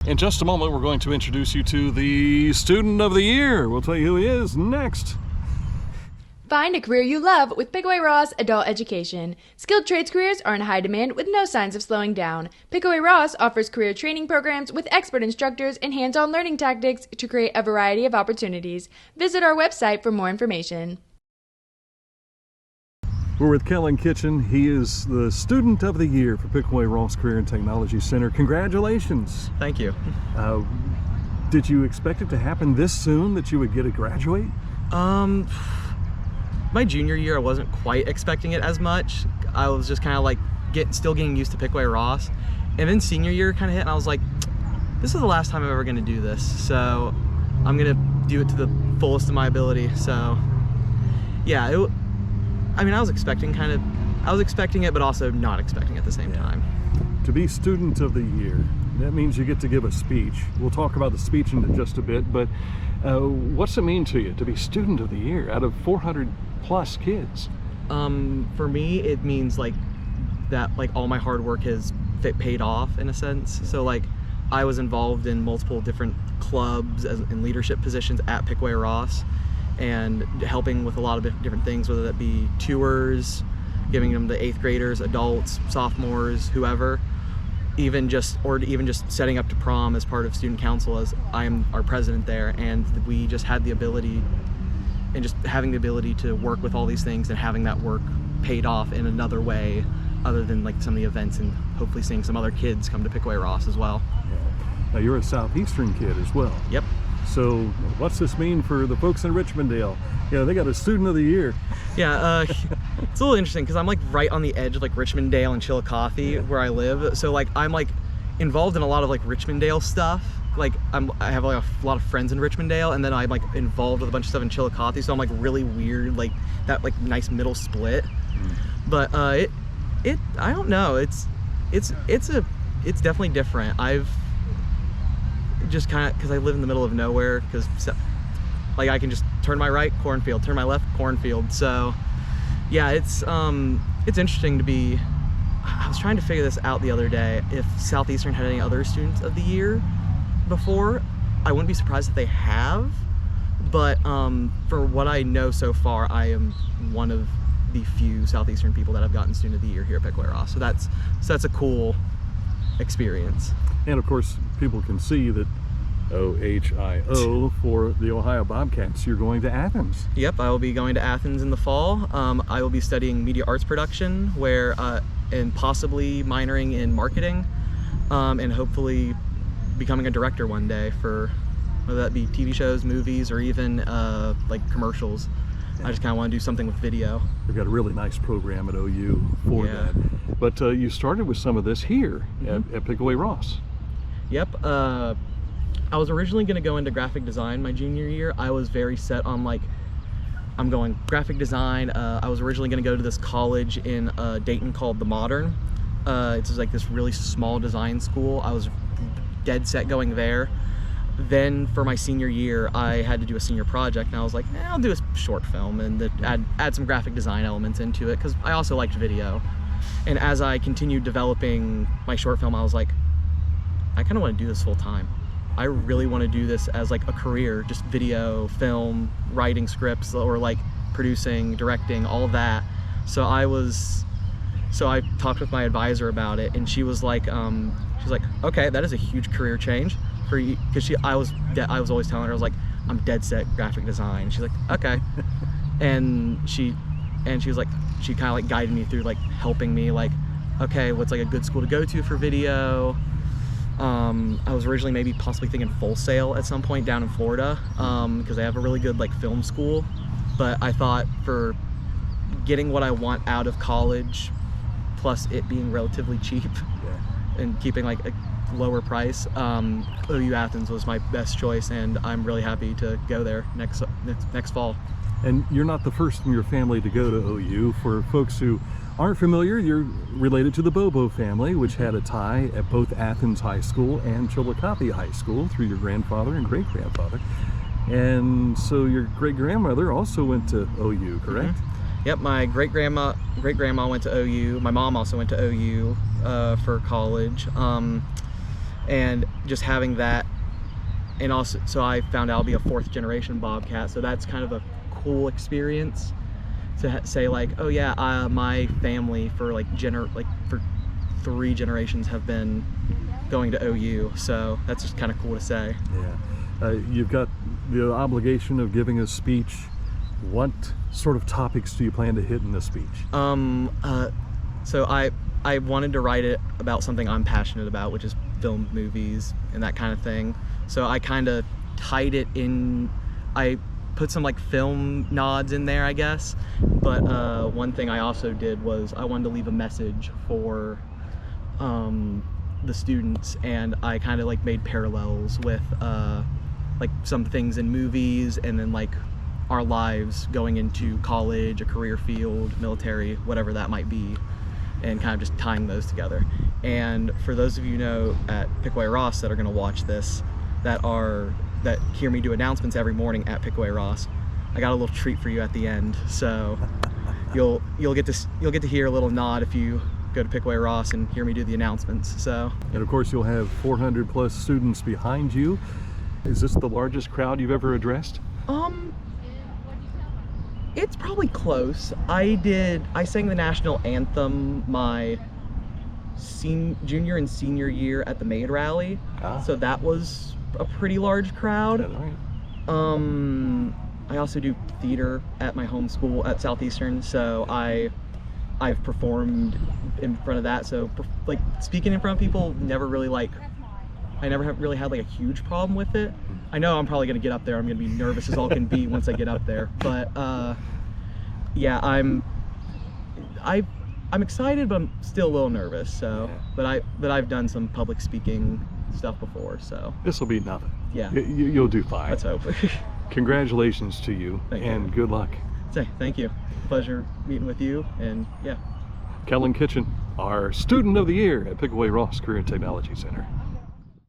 In just a moment, we're going to introduce you to the Student of the Year. We'll tell you who he is next. Find a career you love with Pickaway-Ross Adult Education. Skilled trades careers are in high demand with no signs of slowing down. Pickaway-Ross offers career training programs with expert instructors and hands-on learning tactics to create a variety of opportunities. Visit our website for more information. We're with Kellen Kitchen. He is the Student of the Year for Pickaway-Ross Career and Technology Center. Congratulations. Thank you. Did you expect it to happen this soon, that you would get to graduate? My junior year, I wasn't quite expecting it as much. I was just kind of like still getting used to Pickaway-Ross. And then senior year kind of hit and I was like, this is the last time I'm ever gonna do this. So I'm gonna do it to the fullest of my ability. So yeah, I was expecting it, but also not expecting it at the same time. To be Student of the Year, that means you get to give a speech. We'll talk about the speech in just a bit, but what's it mean to you to be Student of the Year out of 400 plus kids? For me, it means like that, like all my hard work has paid off in a sense. So like I was involved in multiple different clubs in leadership positions at Pickaway-Ross and helping with a lot of different things, whether that be tours, giving them to 8th graders, adults, sophomores, whoever, even just setting up to prom as part of student council, as I am our president there. And we just had the ability, and just having the ability to work with all these things and having that work paid off in another way other than like some of the events, and hopefully seeing some other kids come to Pickaway-Ross as well. Now you're a Southeastern kid as well. Yep. So what's this mean for the folks in Richmondale? Yeah, they got a Student of the Year. Yeah, it's a little interesting because I'm like right on the edge of like Richmondale and Chillicothe where I live. So like I'm like involved in a lot of like Richmondale stuff. Like I have like a lot of friends in Richmondale, and then I'm like involved with a bunch of stuff in Chillicothe. So I'm like really weird, like that like nice middle split. But I don't know. It's definitely different. I've just kind of, because I live in the middle of nowhere, because like I can just turn my right, cornfield, turn my left, cornfield. So yeah, it's interesting to be. I was trying to figure this out the other day, if Southeastern had any other Students of the Year before. I wouldn't be surprised if they have, but for what I know so far, I am one of the few Southeastern people that have gotten Student of the Year here at Pickaway-Ross. So that's a cool experience. And of course, people can see that OHIO for the Ohio Bobcats. You're going to Athens. Yep, I will be going to Athens in the fall. I will be studying media arts production, and possibly minoring in marketing, and hopefully becoming a director one day for whether that be TV shows, movies, or even like commercials. I just kind of want to do something with video. We've got a really nice program at OU for that. But you started with some of this here at Pickaway-Ross. Yep. I was originally going to go into graphic design my junior year. I was very set on like, I'm going graphic design. I was originally going to go to this college in Dayton called The Modern. It's like this really small design school. I was dead set going there. Then for my senior year, I had to do a senior project, and I was like, I'll do a short film and add some graphic design elements into it, because I also liked video. And as I continued developing my short film, I was like, I kind of want to do this full time. I really want to do this as like a career, just video, film, writing scripts, or like producing, directing, all of that. So I talked with my advisor about it, and she was like, okay, that is a huge career change for you, because I was always telling her, I was like, I'm dead set graphic design. She's like, okay. and she was like, she kind of like guided me through like helping me like, okay, what's like a good school to go to for video. I was originally maybe possibly thinking Full Sail at some point down in Florida, because they have a really good like film school. But I thought for getting what I want out of college, plus it being relatively cheap and keeping like a lower price, OU Athens was my best choice, and I'm really happy to go there next fall. And you're not the first in your family to go to OU. For folks who aren't familiar, you're related to the Bobo family, which had a tie at both Athens High School and Chillicothe High School through your grandfather and great-grandfather. And so your great-grandmother also went to OU, correct? Yep, my great-grandma went to OU. My mom also went to OU for college. and just having that, and also, so I found out I'll be a 4th generation Bobcat, so that's kind of a cool experience to say like, oh yeah, my family for for 3 generations have been going to OU, so that's just kind of cool to say. Yeah. You've got the obligation of giving a speech. What sort of topics do you plan to hit in the speech? So I wanted to write it about something I'm passionate about, which is film, movies, and that kind of thing. So I kind of tied it in, I put some like film nods in there, I guess. But one thing I also did was I wanted to leave a message for the students, and I kind of like made parallels with like some things in movies, and then like our lives going into college, a career field, military, whatever that might be, and kind of just tying those together. And for those of you know at Pickaway-Ross that are going to watch this, that hear me do announcements every morning at Pickaway-Ross, I got a little treat for you at the end. So you'll get to hear a little nod if you go to Pickaway-Ross and hear me do the announcements. So, and of course you'll have 400 plus students behind you. Is this the largest crowd you've ever addressed? It's probably close. I sang the national anthem my junior and senior year at the Maid rally. So that was a pretty large crowd. Right. I also do theater at my home school at Southeastern, so I've performed in front of that. So like speaking in front of people, I never have really had like a huge problem with it. I know I'm probably gonna get up there, I'm gonna be nervous as all can be once I get up there, but yeah, I'm excited, but I'm still a little nervous. So, but I've done some public speaking stuff before, so this will be nothing. Yeah, you'll do fine. Let's hope. Congratulations to you, and good luck. Thank you. Pleasure meeting with you, and yeah. Kellen Kitchen, our Student of the Year at Pickaway-Ross Career and Technology Center.